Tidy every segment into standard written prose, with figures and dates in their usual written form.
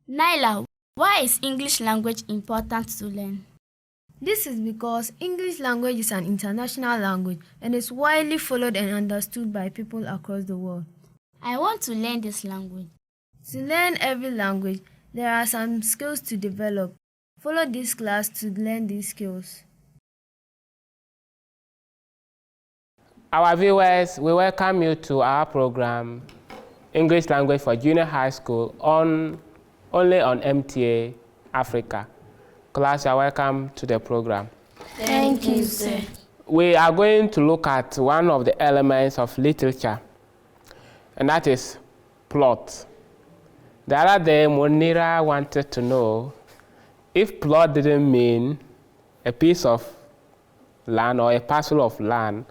Naila, why is English language important to learn? This is because English language is an international language and is widely followed and understood by people across the world. I want to learn this language. To learn every language, there are some skills to develop. Follow this class to learn these skills. Our viewers, we welcome you to our program, English Language for Junior High School, only on MTA Africa. Class, you are welcome to the program. Thank you, sir. We are going to look at one of the elements of literature, and that is plot. The other day, Monira wanted to know if plot didn't mean a piece of land or a parcel of land,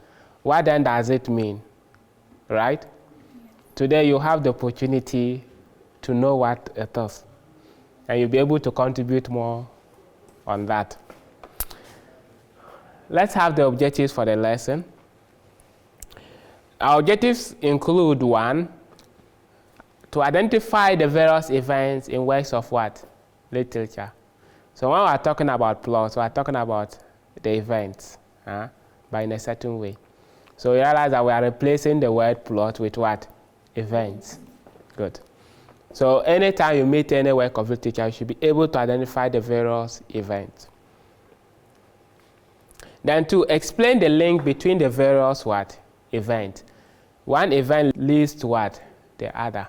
what then does it mean, right? Today you have the opportunity to know what it is, and you'll be able to contribute more on that. Let's have the objectives for the lesson. Our objectives include: 1, to identify the various events in works of what? Literature. So when we're talking about plots, we're talking about the events, but in a certain way. So you realize that we are replacing the word plot with what? Events. Good. So anytime you meet any work of literature, you should be able to identify the various events. Then to explain the link between the various what? Events. One event leads to what? The other.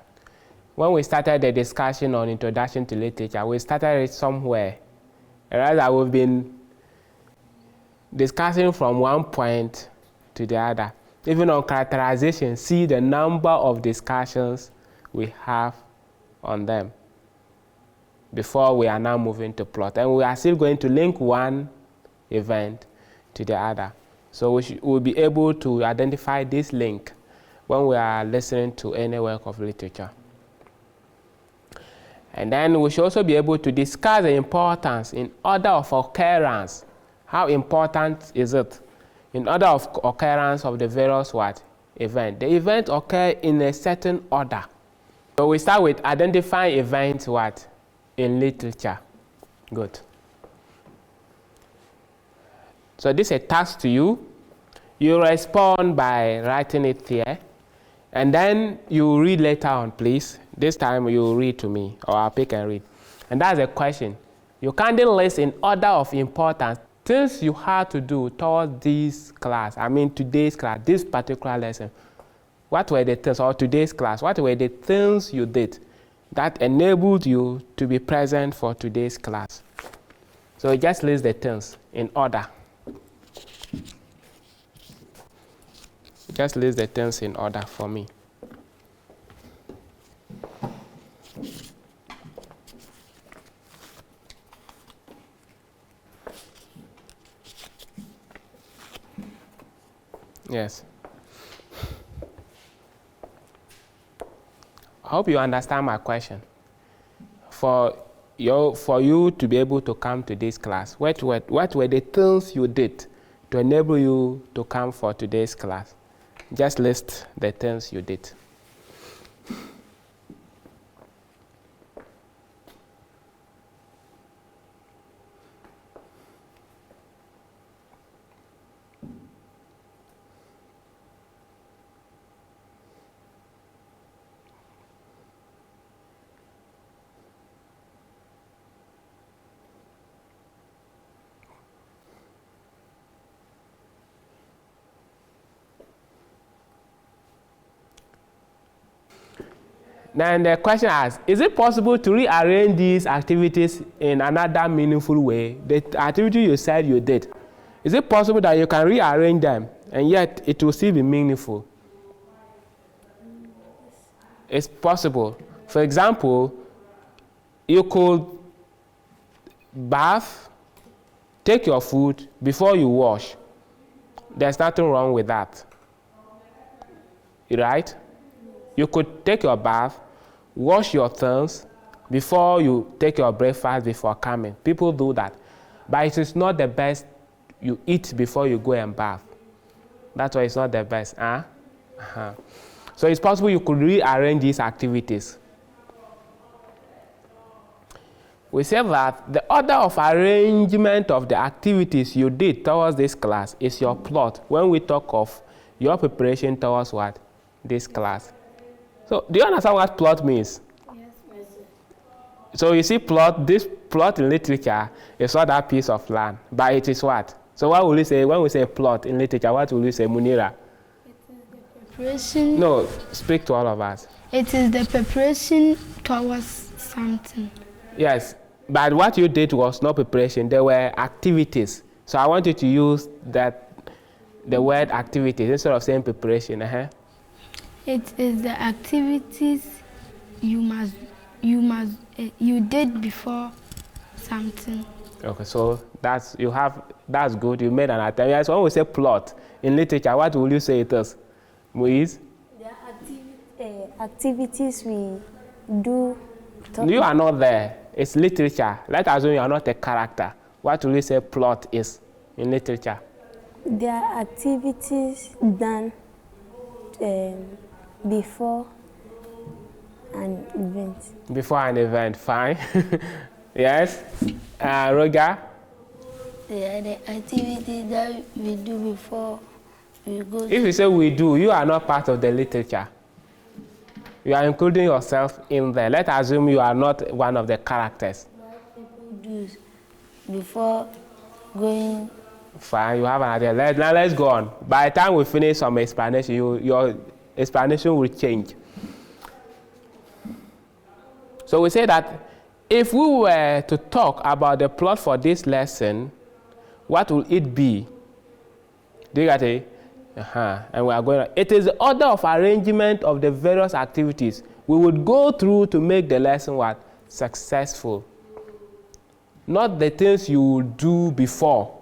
When we started the discussion on introduction to literature, we started it somewhere. Whereas we've been discussing from one point to the other. Even on characterization, see the number of discussions we have on them before we are now moving to plot. And we are still going to link one event to the other. So we'll be able to identify this link when we are listening to any work of literature. And then we should also be able to discuss the importance in order of occurrence. How important is it in order of occurrence of the various what? Event. The events occur in a certain order. So we start with identifying events what? In literature. Good. So this is a task to you. You respond by writing it here. And then you read later on, please. This time you read to me, or I'll pick and read. And that's a question. You can't list in order of importance things you had to do towards this class. I mean today's class, this particular lesson. What were the things, or today's class, what were the things you did that enabled you to be present for today's class? So just list the things in order. Just list the things in order for me. Yes. I hope you understand my question. For you to be able to come to this class, what were the things you did to enable you to come for today's class? Just list the things you did. Then the question asks, is it possible to rearrange these activities in another meaningful way? The activity you said you did, is it possible that you can rearrange them and yet it will still be meaningful? It's possible. For example, you could bath, take your food before you wash. There's nothing wrong with that. Right? You could take your bath, wash your things before you take your breakfast before coming. People do that. But it is not the best you eat before you go and bath. That's why it's not the best. So it's possible you could rearrange these activities. We say that the order of arrangement of the activities you did towards this class is your plot when we talk of your preparation towards what? This class. So do you understand what plot means? Yes. So you see plot, this plot in literature is not that piece of land, but it is what? So what will you say when we say plot in literature? What will you say, Munira? It is the preparation. No, speak to all of us. It is the preparation towards something. Yes, but what you did was not preparation, there were activities. So I want you to use the word activities instead of saying preparation. It is the activities you did before something. Okay, so that's good. You made an attempt. Yes, when we say plot in literature, what will you say it is? Moise? The activities we do. You are not there. It's literature. Let's assume you are not a character. What will you say plot is in literature? There are activities done before an event. Before an event, fine. Yes? Roger? Yeah, the activity that we do before we go. If you say we do, you are not part of the literature. You are including yourself in there. Let's assume you are not one of the characters. What people do before going. Fine, you have an idea. Now let's go on. By the time we finish some explanation, your explanation will change. So we say that if we were to talk about the plot for this lesson, what will it be? Do you get it? And we are going. It is the order of arrangement of the various activities we would go through to make the lesson what? Successful. Not the things you would do before,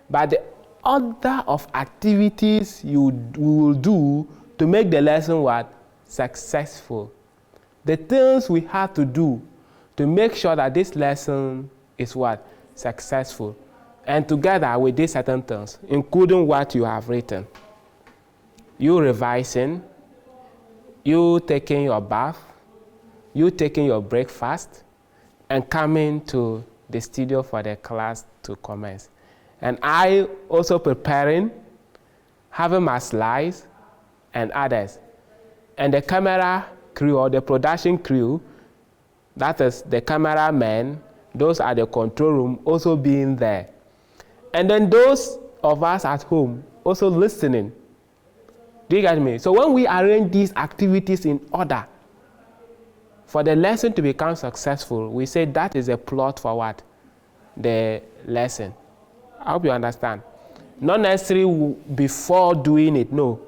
but the order of activities we will do to make the lesson what? Successful. The things we have to do to make sure that this lesson is what? Successful. And together with these certain things, including what you have written, you revising, you taking your bath, you taking your breakfast, and coming to the studio for the class to commence. And I also preparing, having my slides and others. And the camera crew or the production crew, that is the cameramen, those at the control room also being there. And then those of us at home also listening. Do you get me? So when we arrange these activities in order for the lesson to become successful, we say that is a plot for what? The lesson. I hope you understand. Not necessarily before doing it, no.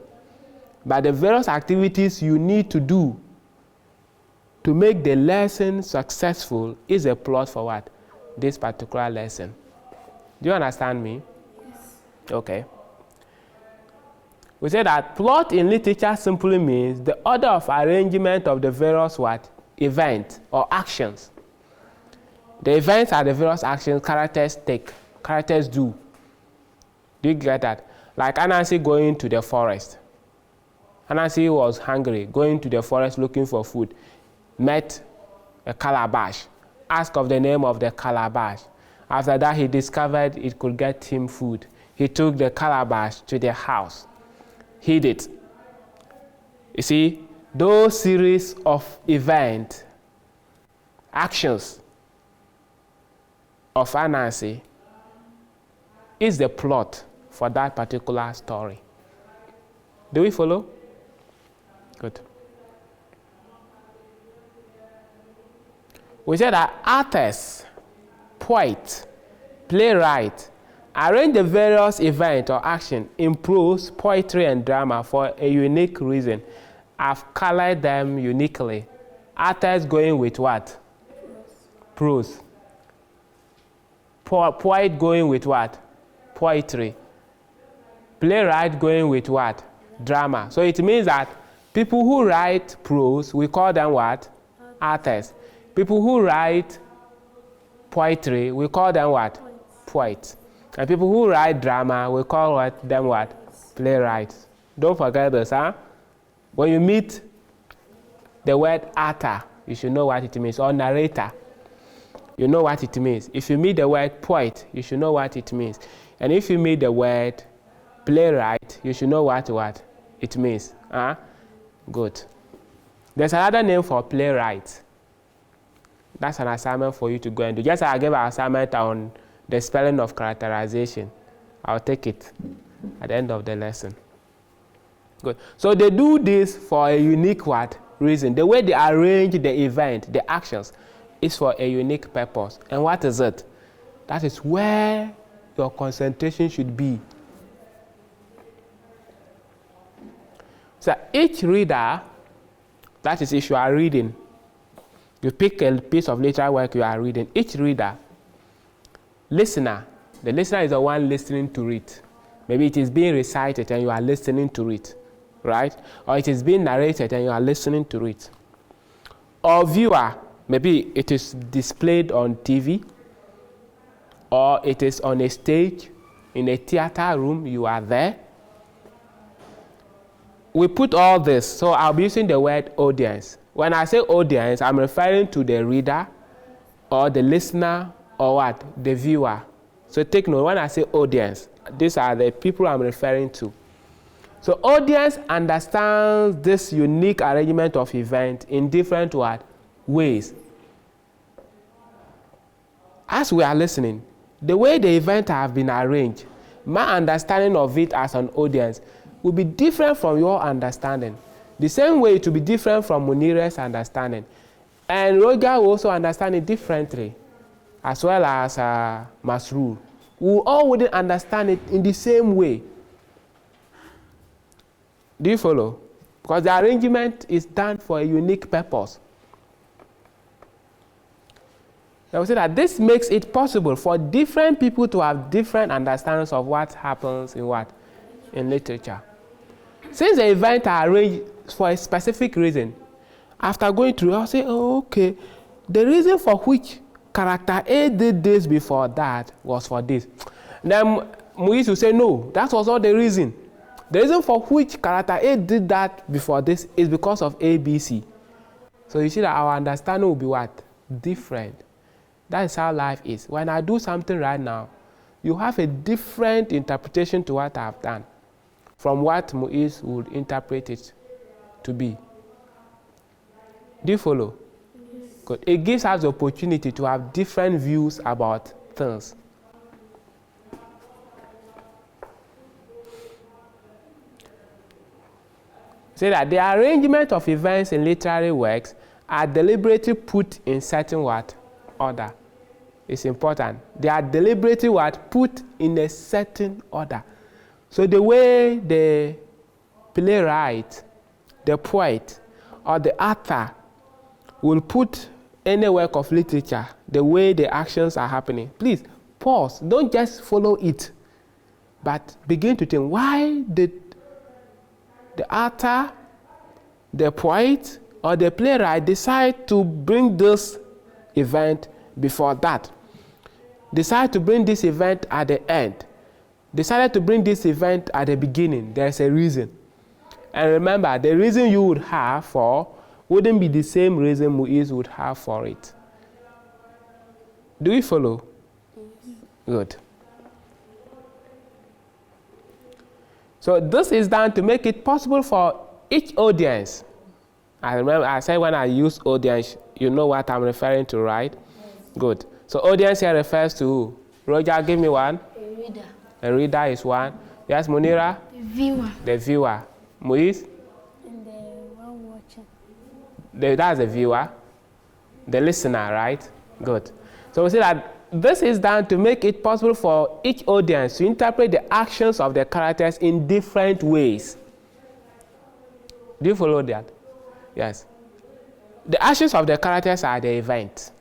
But the various activities you need to do to make the lesson successful is a plot for what? This particular lesson. Do you understand me? Yes. Okay. We say that plot in literature simply means the order of arrangement of the various what? Events or actions. The events are the various actions characters take, characters do. Do you get that? Like Anansi going to the forest. Anansi was hungry, going to the forest looking for food. Met a calabash, asked of the name of the calabash. After that, he discovered it could get him food. He took the calabash to the house, hid it. You see, those series of events, actions of Anansi is the plot for that particular story. Do we follow? Good. We said that artists, poet, playwright, arrange the various events or action in prose, poetry, and drama for a unique reason. I've colored them uniquely. Artists going with what? Prose. Poet going with what? Poetry. Playwright going with what? Drama. So it means that people who write prose, we call them what? Artists. People who write poetry, we call them what? Poets. And people who write drama, we call them what? Playwrights. Don't forget this, huh? When you meet the word actor, you should know what it means, or narrator. you know what it means. If you meet the word poet, you should know what it means. And if you meet the word playwright, you should know what it means. Good. There's another name for playwright. That's an assignment for you to go and do. Just as I gave an assignment on the spelling of characterization, I'll take it at the end of the lesson. Good. So they do this for a unique reason. The way they arrange the event, the actions, is for a unique purpose. And what is it? That is where your concentration should be. So each reader, that is if you are reading, you pick a piece of literary work you are reading, each reader, listener, the listener is the one listening to it. Maybe it is being recited and you are listening to it, right? Or it is being narrated and you are listening to it. Or viewer, maybe it is displayed on TV, or it is on a stage, in a theater room, you are there. We put all this, so I'll be using the word audience. When I say audience, I'm referring to the reader, or the listener, or what? The viewer. So take note, when I say audience, these are the people I'm referring to. So audience understands this unique arrangement of event in different ways. As we are listening, the way the event have been arranged, my understanding of it as an audience will be different from your understanding. The same way it will be different from Munira's understanding. And Roger will also understand it differently, as well as Masrur. We all wouldn't understand it in the same way. Do you follow? Because the arrangement is done for a unique purpose. I would say that this makes it possible for different people to have different understandings of what happens in literature. Since the events are arranged for a specific reason, after going through, I'll say, oh, okay, the reason for which character A did this before that was for this. Then Moise will say, no, that was not the reason. The reason for which character A did that before this is because of A, B, C. So you see that our understanding will be different. That is how life is. When I do something right now, you have a different interpretation to what I've done from what Moise would interpret it to be. Do you follow? Yes. Good. It gives us the opportunity to have different views about things. Say that the arrangement of events in literary works are deliberately put in certain order. It's important. They are deliberately put in a certain order. So the way the playwright, the poet, or the author will put any work of literature, the way the actions are happening, please pause. Don't just follow it, but begin to think, why did the author, the poet, or the playwright decide to bring this event before that? Decide to bring this event at the end. Decided to bring this event at the beginning. There's a reason. And remember, the reason you would have for wouldn't be the same reason Moise would have for it. Do we follow? Yes. Good. So this is done to make it possible for each audience. I remember I said when I use audience, you know what I'm referring to, right? Yes. Good. So audience here refers to who? Roger, give me one. A reader. A reader is one. Yes, Munira? The viewer. The viewer. Moise? And the one watching. That's the viewer. The listener, right? Good. So we see that this is done to make it possible for each audience to interpret the actions of the characters in different ways. Do you follow that? Yes. The actions of the characters are the event.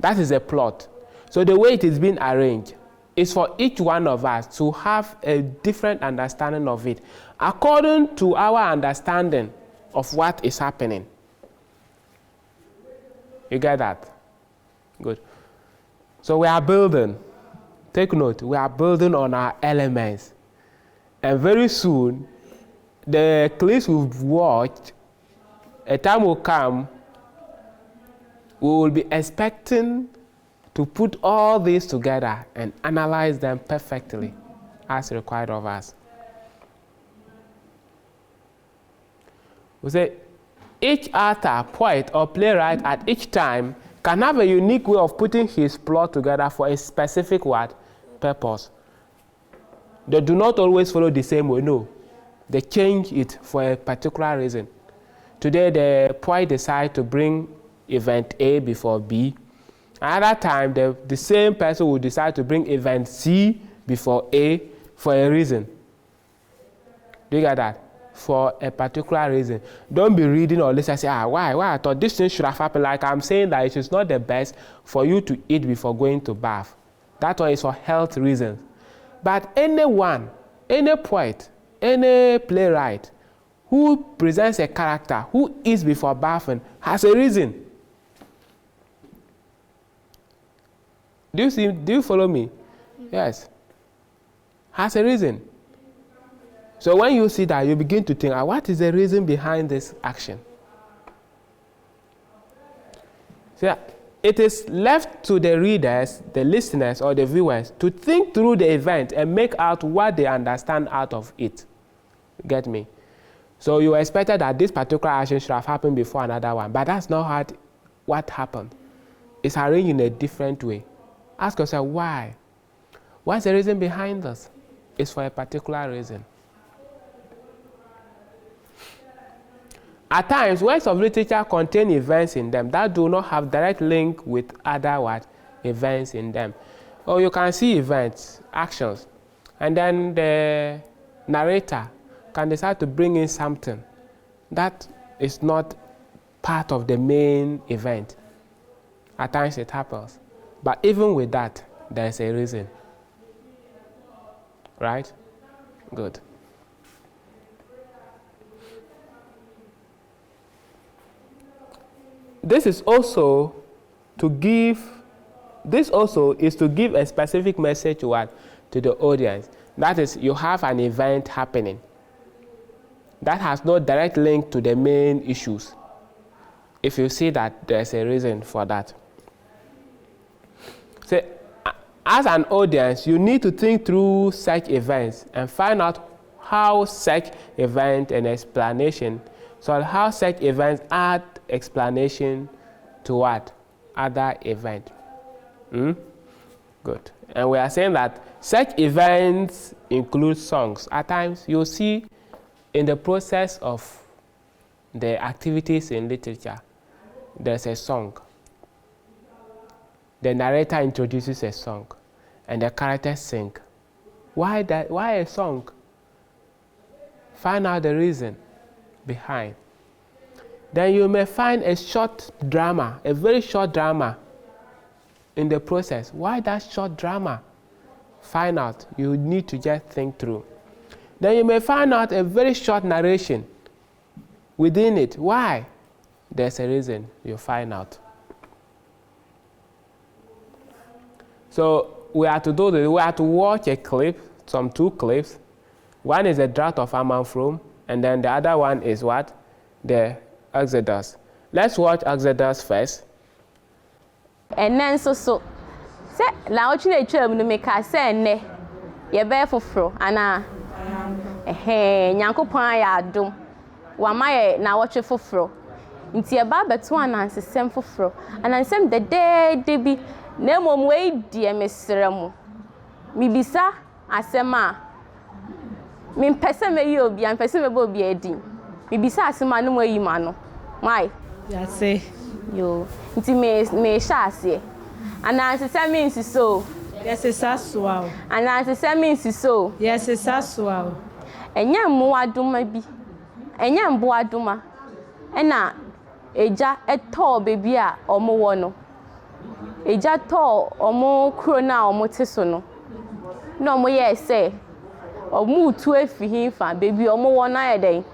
That is the plot. So the way it is being arranged is for each one of us to have a different understanding of it according to our understanding of what is happening. You get that? Good. So we are building. Take note, we are building on our elements. And very soon, the clips we've watched, a time will come we will be expecting to put all these together and analyze them perfectly as required of us. We say each author, poet, or playwright at each time can have a unique way of putting his plot together for a specific what? Purpose. They do not always follow the same way, no. They change it for a particular reason. Today, the poet decides to bring event A before B. Another time, the same person will decide to bring event C before A for a reason. Do you get that? For a particular reason. Don't be reading or listening and say, why? I thought this thing should have happened. Like I'm saying that it is not the best for you to eat before going to bath. That one is for health reasons. But anyone, any poet, any playwright who presents a character who eats before bathing has a reason. Do you follow me? Yes. Has a reason. So when you see that, you begin to think, what is the reason behind this action? So it is left to the readers, the listeners, or the viewers to think through the event and make out what they understand out of it. Get me? So you expected that this particular action should have happened before another one, but that's not what happened. It's arranged in a different way. Ask yourself, why? What's the reason behind this? It's for a particular reason. At times, works of literature contain events in them that do not have direct link with other events in them. Or you can see events, actions, and then the narrator can decide to bring in something that is not part of the main event. At times it happens. But even with that, there's a reason. Right? Good. This is also to give a specific message to the audience. That is, you have an event happening that has no direct link to the main issues. If you see that, there's a reason for that. So, as an audience, you need to think through such events and find out how such event and explanation, so how such events add explanation to what? Other event. Good. And we are saying that such events include songs. At times, you'll see in the process of the activities in literature, there's a song. The narrator introduces a song, and the characters sing. Why a song? Find out the reason behind. Then you may find a short drama, a very short drama in the process. Why that short drama? Find out. You need to just think through. Then you may find out a very short narration within it. Why? There's a reason. You find out. So we have to do this. We have to watch a clip, two clips. One is a drought of Amanfrom, and then the other one is what? The Exodus. Let's watch Exodus first. And then so say la ochi na etwa mu me ka say ne ye be foforo ana nyankopon ya adom wa maye na woche foforo nti e ba beto anansesem foforo anansem de bi na mom we die mesrem mibisa asema me pese me yi obi an pese me bo obi edi mibisa asema no yi ma no mai ya say yo nti me sha ase anansesem means so yes saswa anansesem means so yes saswa enya mmo adoma bi enya mbo adoma ena eja eto bebi a omo wo no eja to omo kro na omo teso no na omo ye se omo utu efi hinfa bebi omo wo na ye den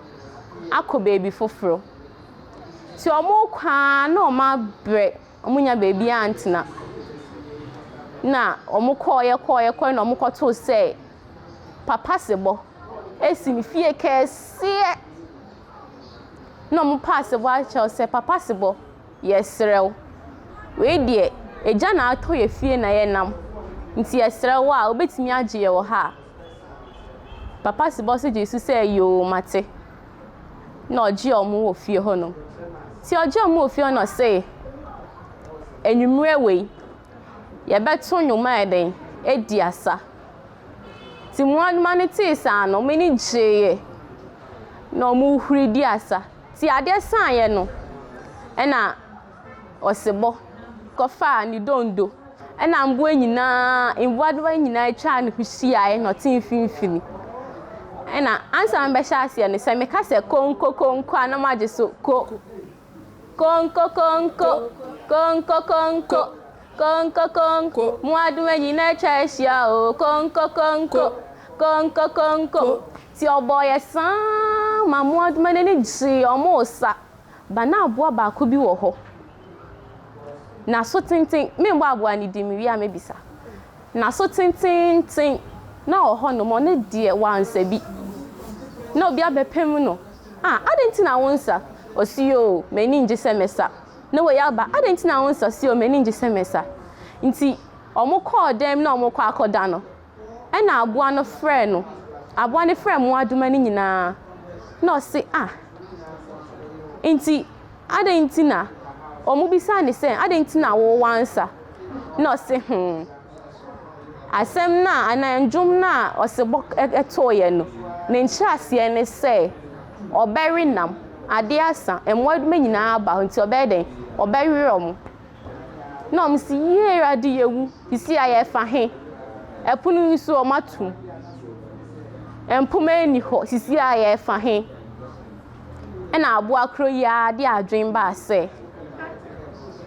akọ bebi foforo ti omo kwa na oma bre omo nya bebi antina na omo koye na omo koto se papa sebo esi mi fie kese na omo pass bo a che se papa sebo yesrew we die eja na ato ye fie na ye nam nti esre wo a obetimi agye ye wo ha papa si boss Jesus say yo mate na ogye omo wo fie ho no ti ogye omo wo fie no say enwumre we ye beto nwuma eden edi asa ti mo anmanity sa no meni jeye no mu huri di asa ti ade san ye no ena osebo kofa ni dondo ena mbo nyina imboadwa nyina atwa ne husia ye no tin finfini ena ansa mbe sha ase ne se me ka se konko anamaje so konko muadwa nyina atwa asia o konko ti oboye san ma muadwa ne ji omo sa bana aboa ba ko bi wo ho na so tintin me mbo aboa ni di mi wi a mebisa na so tintin na oho no mo ne die wansa bi na obi abepem no adenti na wonsa osiyo meni nje semesa na we yaba adenti na wonsa osiyo meni nje semesa nti omo call dem na omo kwa akoda no e na aboa no frɛ no aboa ne frɛ mo aduma ni nyina na osi nti adenti na omo bisa ne se adenti na wo wansa na osi asem na ananjum na osebo etoye no ne nchase ne se oberi nam ade asa emwaduma nyina aba nti obeden oberi rom na om si ye rade yewu isi aye fa he epunu nso omatum empuma ni ho sisi aye fa he ena abo akro ya de adwen ba se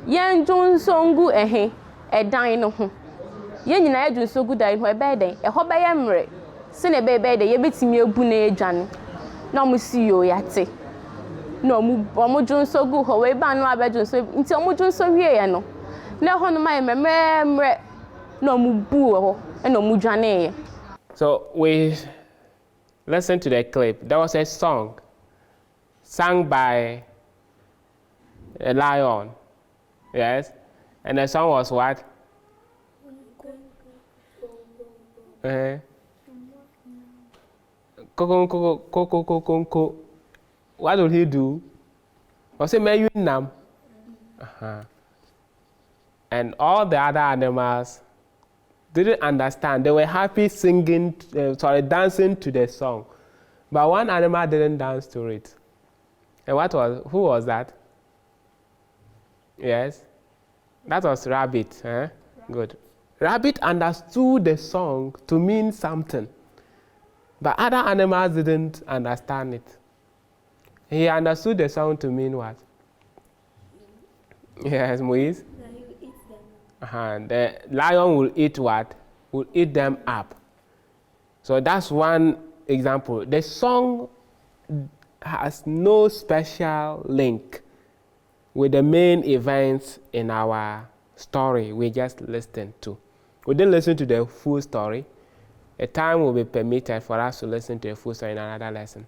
yen jonsongu edan no ho ye nyina jonsongu dan ho ebeden ho be ye mre se ne be de ye betimi ebu na edwane na mo si yo yate na omo jonsongu ho we ba no abejonso nti omo jonso wie ye no na ho no mai memre na omo bu ho na omo dwane ye. So we listen to the clip. There was a song sung by a lion, yes, and the song was what? What did he do? Was it Mayu Nam? And all the other animals didn't understand. They were happy singing, dancing to the song. But one animal didn't dance to it. And who was that? Yes? That was rabbit. Good. Rabbit understood the song to mean something. But other animals didn't understand it. He understood the song to mean what? Yes, Moise? The lion will eat what? Will eat them up. So that's one example. The song has no special link with the main events in our story we just listened to. We didn't listen to the full story. A time will be permitted for us to listen to the full story in another lesson.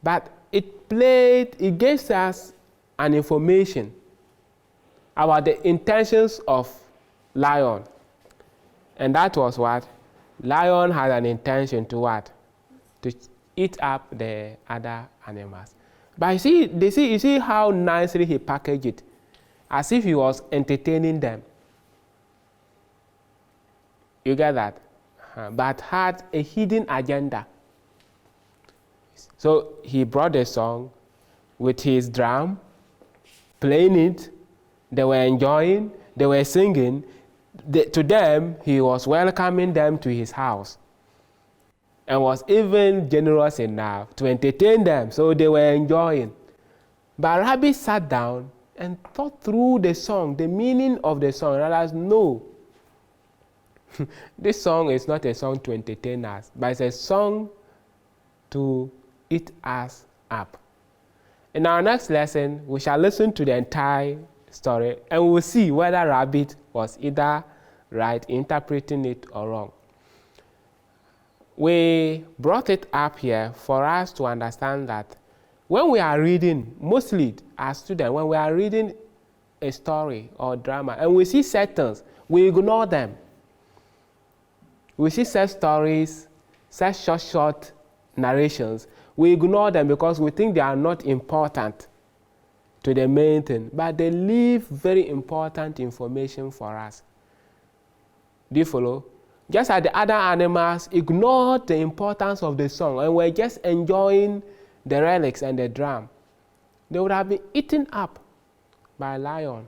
But it gives us an information about the intentions of lion. And that was what? Lion had an intention to what? To eat up the other animals. But you see how nicely he packaged it, as if he was entertaining them. You get that? But had a hidden agenda. So he brought the song with his drum, playing it. They were enjoying, they were singing. To them, he was welcoming them to his house and was even generous enough to entertain them, so they were enjoying. But Rabbit sat down and thought through the song, the meaning of the song, and realized, no, this song is not a song to entertain us, but it's a song to eat us up. In our next lesson, we shall listen to the entire story and we'll see whether Rabbit was either right interpreting it or wrong. We brought it up here for us to understand that when we are reading, mostly as students, when we are reading a story or drama and we see certain, we ignore them. We see such stories, such short narrations, we ignore them because we think they are not important to the main thing, but they leave very important information for us. Do you follow? Just as the other animals ignored the importance of the song and were just enjoying the relics and the drum, they would have been eaten up by a lion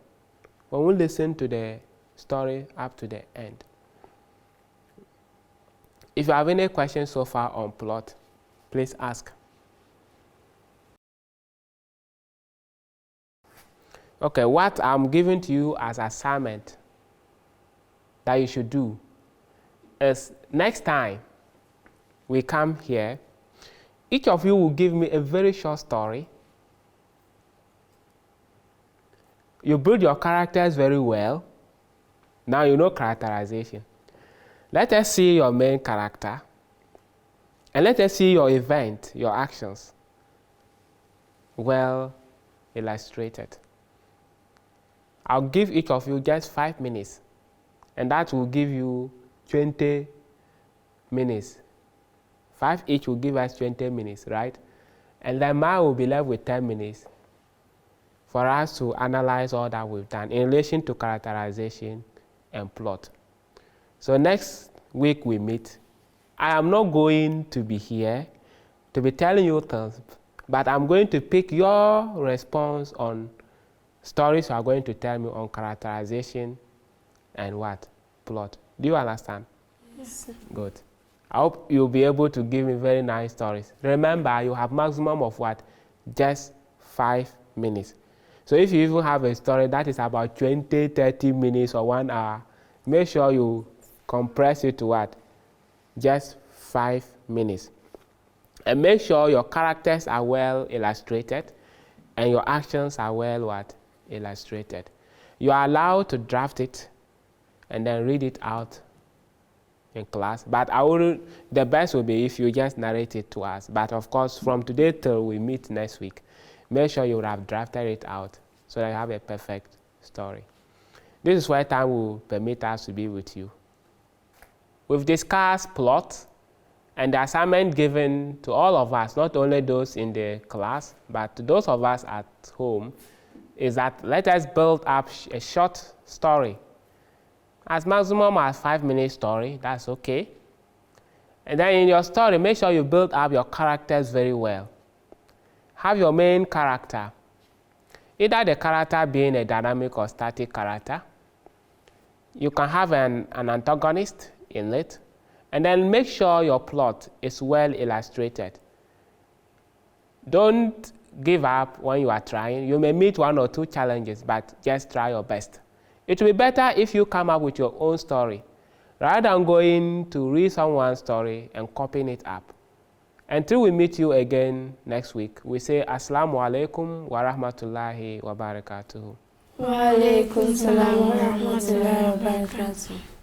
when we listen to the story up to the end. If you have any questions so far on plot, please ask. Okay, what I'm giving to you as assignment that you should do is next time we come here, each of you will give me a very short story. You build your characters very well. Now you know characterization. Let us see your main character and let us see your event, your actions, well illustrated. I'll give each of you just 5 minutes, and that will give you 20 minutes. 5 each will give us 20 minutes, right? And then mine will be left with 10 minutes for us to analyze all that we've done in relation to characterization and plot. So next week we meet. I am not going to be here to be telling you things, but I'm going to pick your response on stories you are going to tell me on characterization and what? Plot. Do you understand? Yes, sir. Good. I hope you'll be able to give me very nice stories. Remember, you have maximum of what? Just 5 minutes. So if you even have a story that is about 20, 30 minutes or 1 hour, make sure you compress it to what? Just 5 minutes. And make sure your characters are well illustrated and your actions are well what? Illustrated. You are allowed to draft it and then read it out in class, but the best will be if you just narrate it to us. But of course, from today till we meet next week, make sure you have drafted it out so that you have a perfect story. This is where time will permit us to be with you. We've discussed plot and the assignment given to all of us, not only those in the class, but to those of us at home, is that let us build up a short story. As maximum as 5 minute story, that's okay. And then in your story, make sure you build up your characters very well. Have your main character, either the character being a dynamic or static character. You can have an antagonist in it, and then make sure your plot is well illustrated. Don't give up when you are trying. You may meet 1 or 2 challenges, but just try your best. It will be better if you come up with your own story, rather than going to read someone's story and copying it up. Until we meet you again next week, we say Assalamu alaikum wa rahmatullahi wa barakatuhu. Wa alaikum salam wa rahmatullahi wa barakatuh.